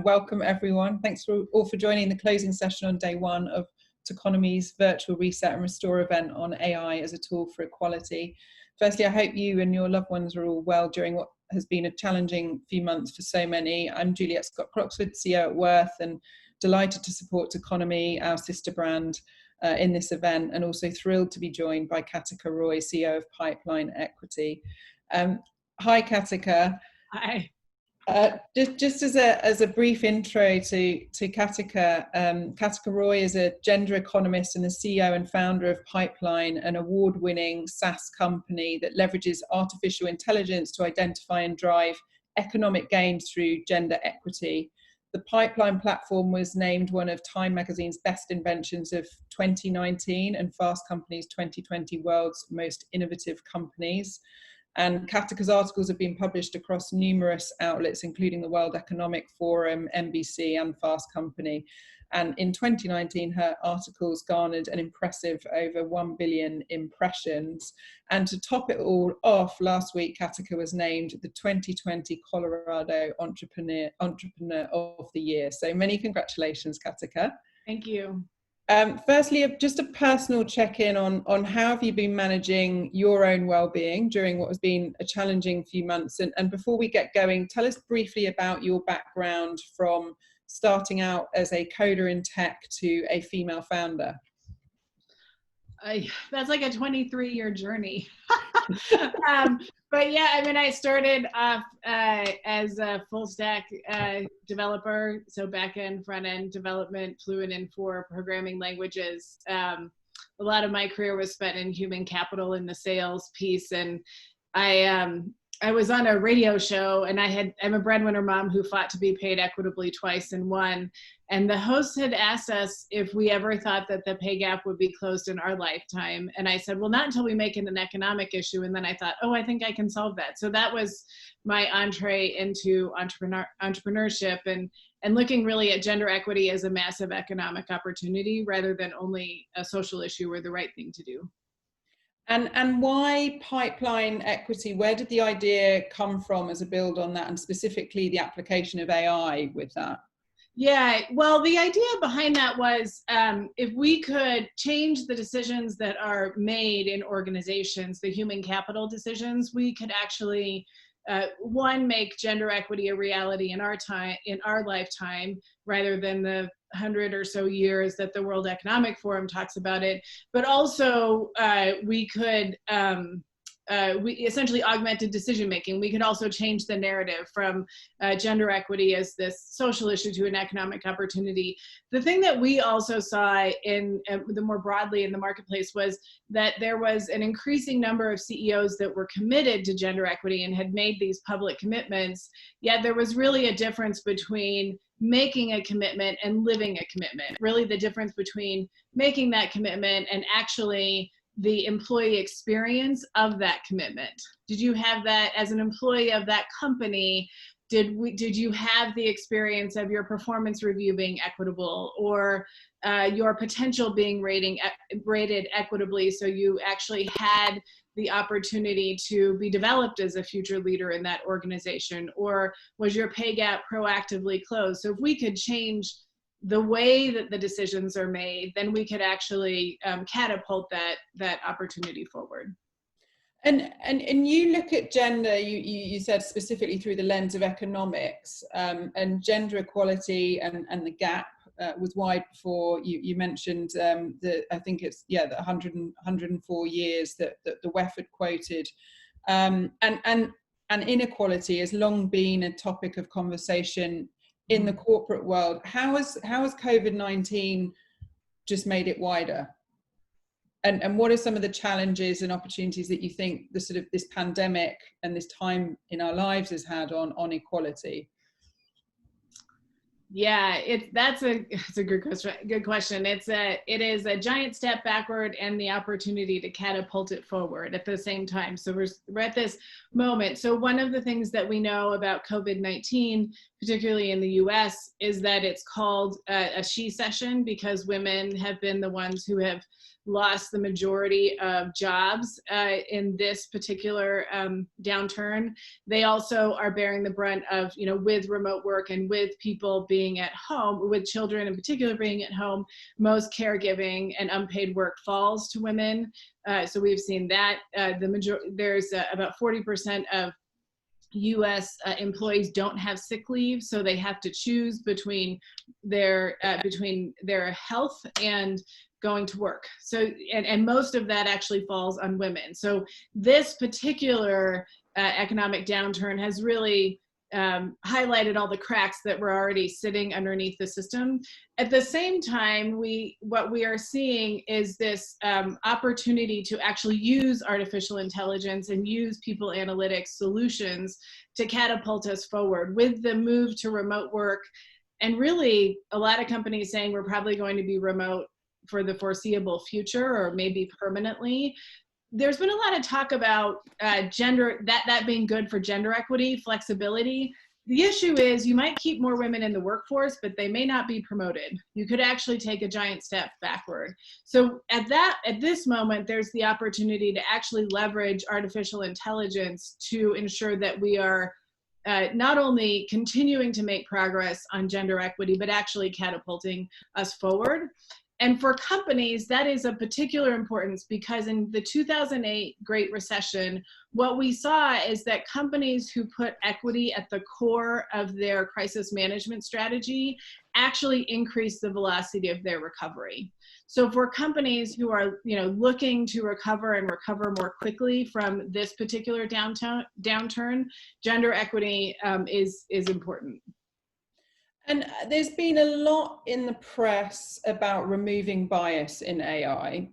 Welcome everyone. Thanks all for joining the closing session on day one of Techonomy's virtual Reset and Restore event on AI as a tool for equality. Firstly, I hope you and your loved ones are all well during what has been a challenging few months for so many. I'm Juliet Scott-Croxford, CEO at Worth, and delighted to support Techonomy, our sister brand, in this event, and also thrilled to be joined by Katica Roy, CEO of Pipeline Equity. Hi, Katica. Hi. Just as a brief intro to Katica, Katica Roy is a gender economist and the CEO and founder of Pipeline, an award-winning SaaS company that leverages artificial intelligence to identify and drive economic gains through gender equity. The Pipeline platform was named one of Time magazine's best inventions of 2019 and Fast Company's 2020 World's Most Innovative Companies. And Katica's articles have been published across numerous outlets, including the World Economic Forum, NBC, and Fast Company. And in 2019, her articles garnered an impressive over 1 billion impressions. And to top it all off, last week, Katica was named the 2020 Colorado Entrepreneur of the Year. So many congratulations, Katica. Thank you. Firstly, just a personal check-in on how have you been managing your own well-being during what has been a challenging few months, and before we get going, tell us briefly about your background from starting out as a coder in tech to a female founder. That's like a 23-year journey. But yeah, I mean, I started off as a full stack developer, so back-end, front-end development, fluent in 4 programming languages. A lot of my career was spent in human capital in the sales piece, and I was on a radio show, and I'm a breadwinner mom who fought to be paid equitably twice and won. And the host had asked us if we ever thought that the pay gap would be closed in our lifetime. And I said, well, not until we make it an economic issue. And then I thought, oh, I think I can solve that. So that was my entree into entrepreneurship and looking really at gender equity as a massive economic opportunity rather than only a social issue or the right thing to do. And why Pipeline Equity? Where did the idea come from as a build on that, and specifically the application of AI with that? Yeah, well, the idea behind that was if we could change the decisions that are made in organizations, the human capital decisions, we could actually, one, make gender equity a reality in our lifetime, rather than the 100 or so years that the World Economic Forum talks about it. But also, we could we essentially augmented decision making. We could also change the narrative from gender equity as this social issue to an economic opportunity. The thing that we also saw in the more broadly in the marketplace was that there was an increasing number of CEOs that were committed to gender equity and had made these public commitments, yet there was really a difference between making a commitment and living a commitment. Really the difference between making that commitment and actually the employee experience of that commitment. Did you have that as an employee of that company? Did you have the experience of your performance review being equitable, or your potential being rated equitably, so you actually had the opportunity to be developed as a future leader in that organization? Or was your pay gap proactively closed? So if we could change the way that the decisions are made, then we could actually catapult that opportunity forward. And you look at gender, you said specifically through the lens of economics, and gender equality and the gap was wide before. You mentioned I think it's the 104 years that the WEF had quoted, and inequality has long been a topic of conversation in the corporate world. How has COVID-19 just made it wider? And what are some of the challenges and opportunities that you think this pandemic and this time in our lives has had on equality? Yeah, it's a good question. Good question. It is a giant step backward and the opportunity to catapult it forward at the same time. So we're at this moment. So one of the things that we know about COVID-19 particularly in the US, is that it's called a she session because women have been the ones who have lost the majority of jobs in this particular downturn. They also are bearing the brunt of, with remote work and with people being at home, with children in particular being at home, most caregiving and unpaid work falls to women. So we've seen that. There's about 40% of U.S. Employees don't have sick leave, so they have to choose between their health and going to work. So, and most of that actually falls on women. So this particular economic downturn has really highlighted all the cracks that were already sitting underneath the system. At the same time, what we are seeing is this opportunity to actually use artificial intelligence and use people analytics solutions to catapult us forward with the move to remote work. And really, a lot of companies saying we're probably going to be remote for the foreseeable future or maybe permanently. There's been a lot of talk about gender, that being good for gender equity, flexibility. The issue is you might keep more women in the workforce, but they may not be promoted. You could actually take a giant step backward. So at this moment, there's the opportunity to actually leverage artificial intelligence to ensure that we are not only continuing to make progress on gender equity, but actually catapulting us forward. And for companies, that is of particular importance because in the 2008 Great Recession, what we saw is that companies who put equity at the core of their crisis management strategy actually increased the velocity of their recovery. So for companies who are looking to recover and recover more quickly from this particular downturn, gender equity is important. And there's been a lot in the press about removing bias in AI,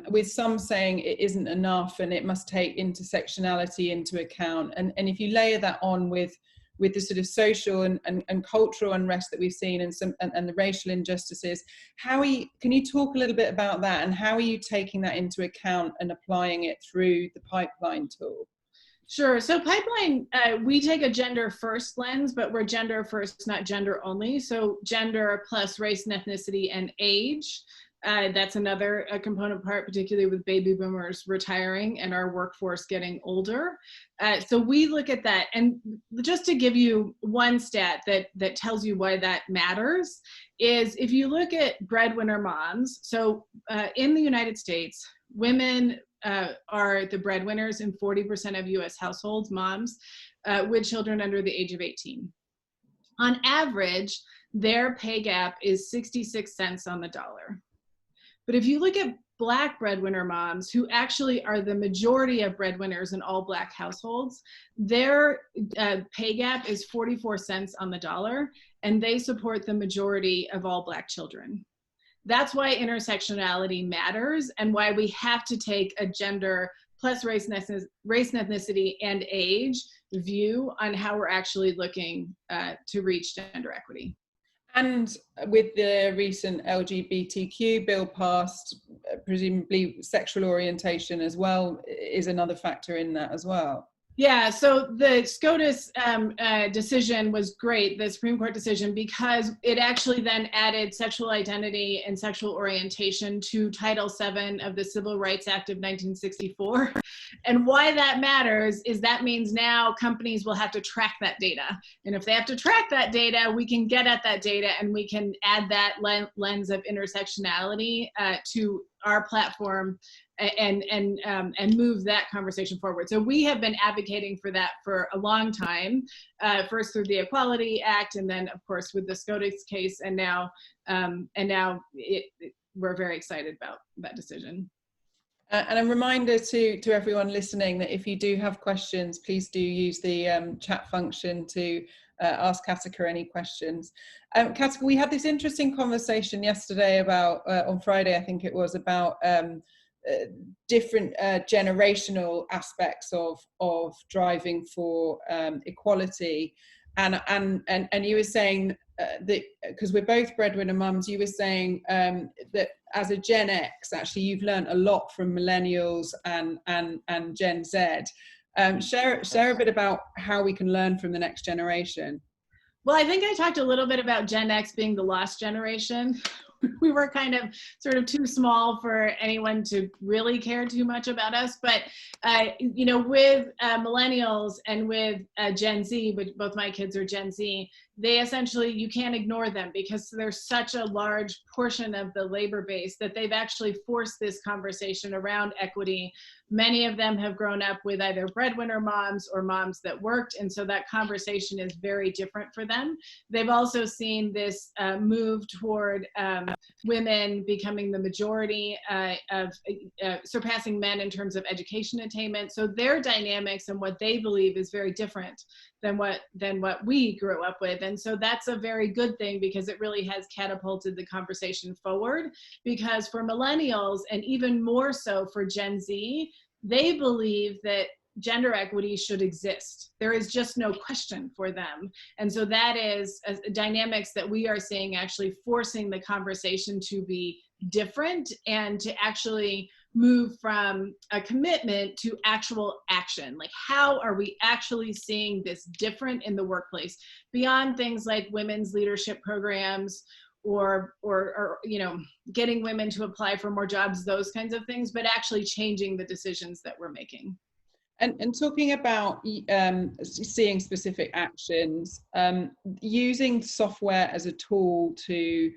with some saying it isn't enough and it must take intersectionality into account. And if you layer that on with the sort of social and cultural unrest that we've seen and the racial injustices, can you talk a little bit about that and how are you taking that into account and applying it through the pipeline tool? Sure. So pipeline, we take a gender first lens, but we're gender first, not gender only. So gender plus race and ethnicity and age. That's another component part, particularly with baby boomers retiring and our workforce getting older. So we look at that. And just to give you one stat that tells you why that matters is if you look at breadwinner moms. So in the United States, women are the breadwinners in 40% of US households, moms, with children under the age of 18. On average, their pay gap is 66 cents on the dollar. But if you look at Black breadwinner moms, who actually are the majority of breadwinners in all Black households, their pay gap is 44 cents on the dollar, and they support the majority of all Black children. That's why intersectionality matters and why we have to take a gender plus race and ethnicity and age view on how we're actually looking to reach gender equity. And with the recent LGBTQ bill passed, presumably sexual orientation as well is another factor in that as well. Yeah, so the SCOTUS decision was great, the Supreme Court decision, because it actually then added sexual identity and sexual orientation to Title VII of the Civil Rights Act of 1964. And why that matters is that means now companies will have to track that data. And if they have to track that data, we can get at that data and we can add that lens of intersectionality to our platform and move that conversation forward. So we have been advocating for that for a long time, first through the Equality Act, and then of course with the SCOTUS case, and now we're very excited about that decision. And a reminder to everyone listening that if you do have questions, please do use the chat function to ask Katica any questions. Katica, we had this interesting conversation yesterday about, on Friday, I think it was, about different generational aspects of driving for equality, and you were saying that because we're both breadwinner mums, you were saying that as a Gen X, actually you've learned a lot from millennials and Gen Z. Share a bit about how we can learn from the next generation. Well, I think I talked a little bit about Gen X being the lost generation. We were kind of sort of too small for anyone to really care too much about us. But, you know, with millennials and with Gen Z, but both my kids are Gen Z, they essentially, you can't ignore them because there's such a large portion of the labor base that they've actually forced this conversation around equity. Many of them have grown up with either breadwinner moms or moms that worked, and so that conversation is very different for them. They've also seen this move toward women becoming the majority of surpassing men in terms of education attainment. So their dynamics and what they believe is very different than what we grew up with. And so that's a very good thing because it really has catapulted the conversation forward. Because for millennials, and even more so for Gen Z, they believe that gender equity should exist. There is just no question for them. And so that is dynamics that we are seeing actually forcing the conversation to be different and to actually move from a commitment to actual action. Like, how are we actually seeing this different in the workplace beyond things like women's leadership programs or you know, getting women to apply for more jobs, those kinds of things, but actually changing the decisions that we're making. And talking about seeing specific actions, using software as a tool to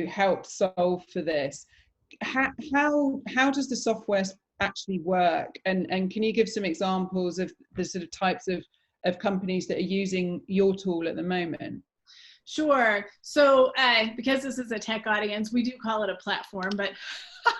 help solve for this. How does the software actually work? And can you give some examples of the sort of types of companies that are using your tool at the moment? Sure. So because this is a tech audience, we do call it a platform, but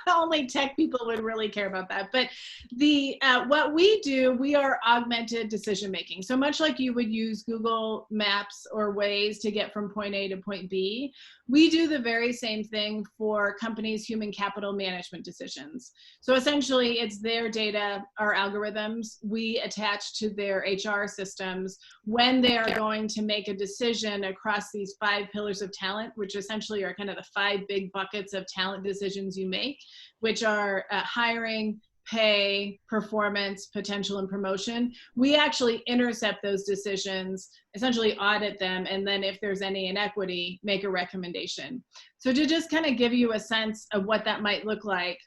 only tech people would really care about that. But the what we do, we are augmented decision making. So much like you would use Google Maps or Waze to get from point A to point B, we do the very same thing for companies' human capital management decisions. So essentially, it's their data, our algorithms, we attach to their HR systems when they are going to make a decision across these 5 pillars of talent, which essentially are kind of the 5 big buckets of talent decisions you make, which are hiring, pay, performance, potential, and promotion. We actually intercept those decisions, essentially audit them, and then if there's any inequity, make a recommendation. So to just kind of give you a sense of what that might look like,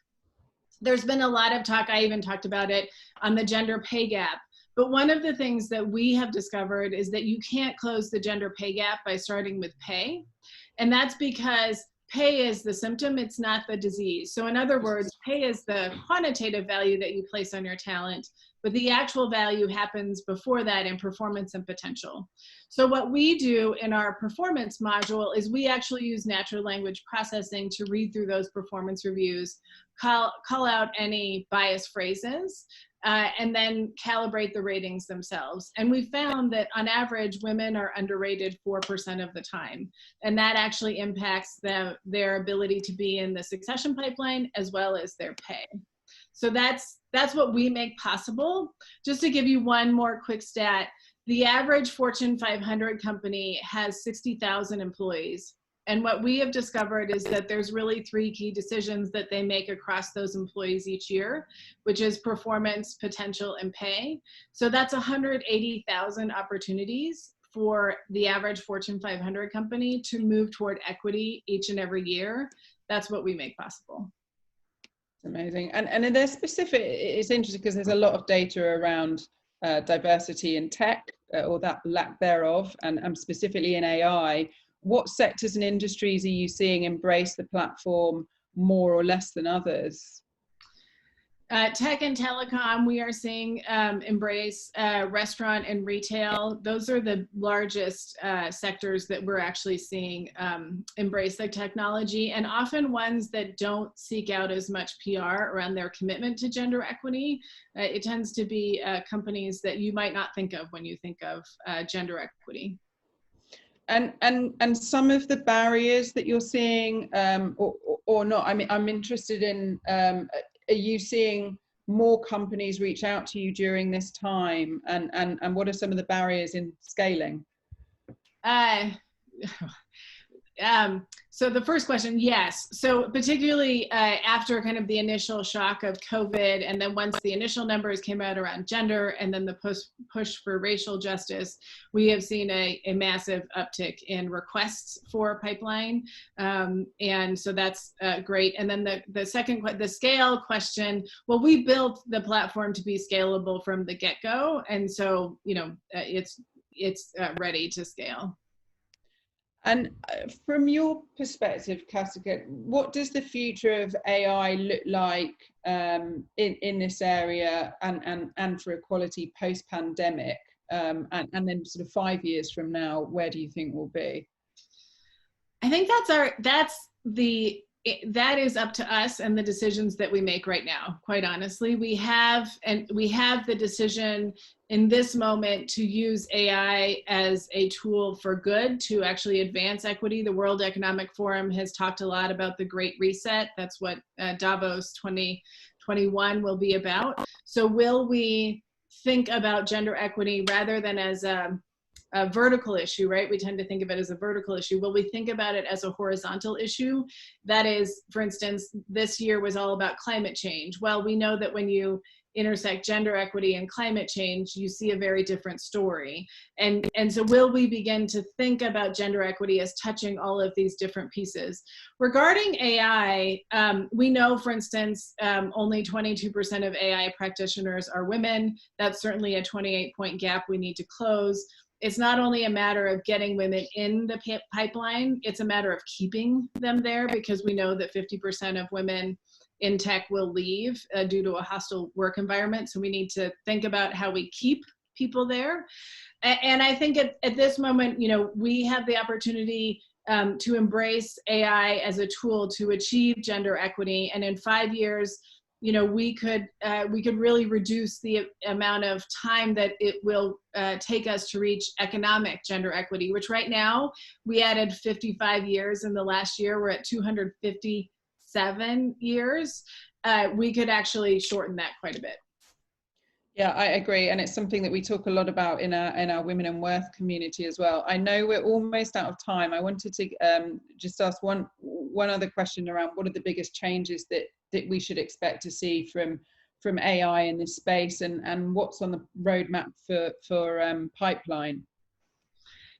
there's been a lot of talk, I even talked about it, on the gender pay gap. But one of the things that we have discovered is that you can't close the gender pay gap by starting with pay. And that's because pay is the symptom, it's not the disease. So in other words, pay is the quantitative value that you place on your talent, but the actual value happens before that in performance and potential. So what we do in our performance module is we actually use natural language processing to read through those performance reviews, call out any biased phrases, and then calibrate the ratings themselves. And we found that on average, women are underrated 4% of the time. And that actually impacts their ability to be in the succession pipeline as well as their pay. So that's what we make possible. Just to give you one more quick stat, the average Fortune 500 company has 60,000 employees. And what we have discovered is that there's really 3 key decisions that they make across those employees each year, which is performance, potential, and pay. So that's 180,000 opportunities for the average Fortune 500 company to move toward equity each and every year. That's what we make possible. Amazing. And in their specific, it's interesting because there's a lot of data around diversity in tech or that lack thereof, and specifically in AI. What sectors and industries are you seeing embrace the platform more or less than others? Tech and telecom, we are seeing embrace restaurant and retail. Those are the largest sectors that we're actually seeing embrace the technology, and often ones that don't seek out as much PR around their commitment to gender equity. It tends to be companies that you might not think of when you think of gender equity. And some of the barriers that you're seeing or not, I mean, I'm interested in, are you seeing more companies reach out to you during this time, and what are some of the barriers in scaling? So the first question, yes. So particularly after kind of the initial shock of COVID, and then once the initial numbers came out around gender, and then the push for racial justice, we have seen a massive uptick in requests for pipeline. And so that's great. And then the scale question, well, we built the platform to be scalable from the get-go. And so, it's ready to scale. And from your perspective, Katica, what does the future of AI look like in this area and for equality post-pandemic? And then sort of 5 years from now, where do you think we'll be? I think that is up to us and the decisions that we make right now. Quite honestly, we have the decision in this moment to use AI as a tool for good to actually advance equity. The World Economic Forum has talked a lot about the Great Reset. That's what Davos 2021 will be about. So will we think about gender equity rather than as a vertical issue, right? We tend to think of it as a vertical issue. Will we think about it as a horizontal issue? That is, for instance, this year was all about climate change. Well, we know that when you intersect gender equity and climate change, you see a very different story. And so will we begin to think about gender equity as touching all of these different pieces? Regarding AI, we know, for instance, only 22% of AI practitioners are women. That's certainly a 28-point gap we need to close. It's not only a matter of getting women in the pipeline, it's a matter of keeping them there, because we know that 50% of women in tech will leave due to a hostile work environment. So we need to think about how we keep people there. And I think at this moment, we have the opportunity to embrace AI as a tool to achieve gender equity. And in 5 years, we could really reduce the amount of time that it will take us to reach economic gender equity, which right now we added 55 years in the last year. We're at 257 years. We could actually shorten that quite a bit. Yeah, I agree, and it's something that we talk a lot about in our Women in Worth community as well. I know we're almost out of time. I wanted to just ask one other question around what are the biggest changes that we should expect to see from AI in this space, and what's on the roadmap for pipeline.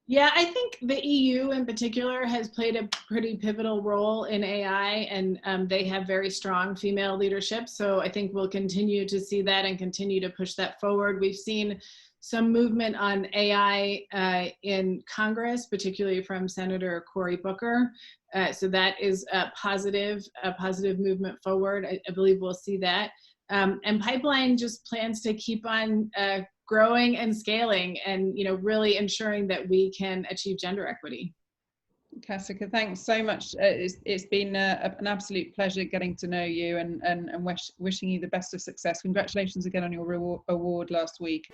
Yeah, I think the EU in particular has played a pretty pivotal role in AI, and they have very strong female leadership. So I think we'll continue to see that and continue to push that forward. We've seen some movement on AI in Congress, particularly from Senator Cory Booker. So that is a positive movement forward. I believe we'll see that. And Pipeline just plans to keep on growing and scaling, and really ensuring that we can achieve gender equity. Katica, thanks so much. It's been an absolute pleasure getting to know you, and wishing you the best of success. Congratulations again on your award last week.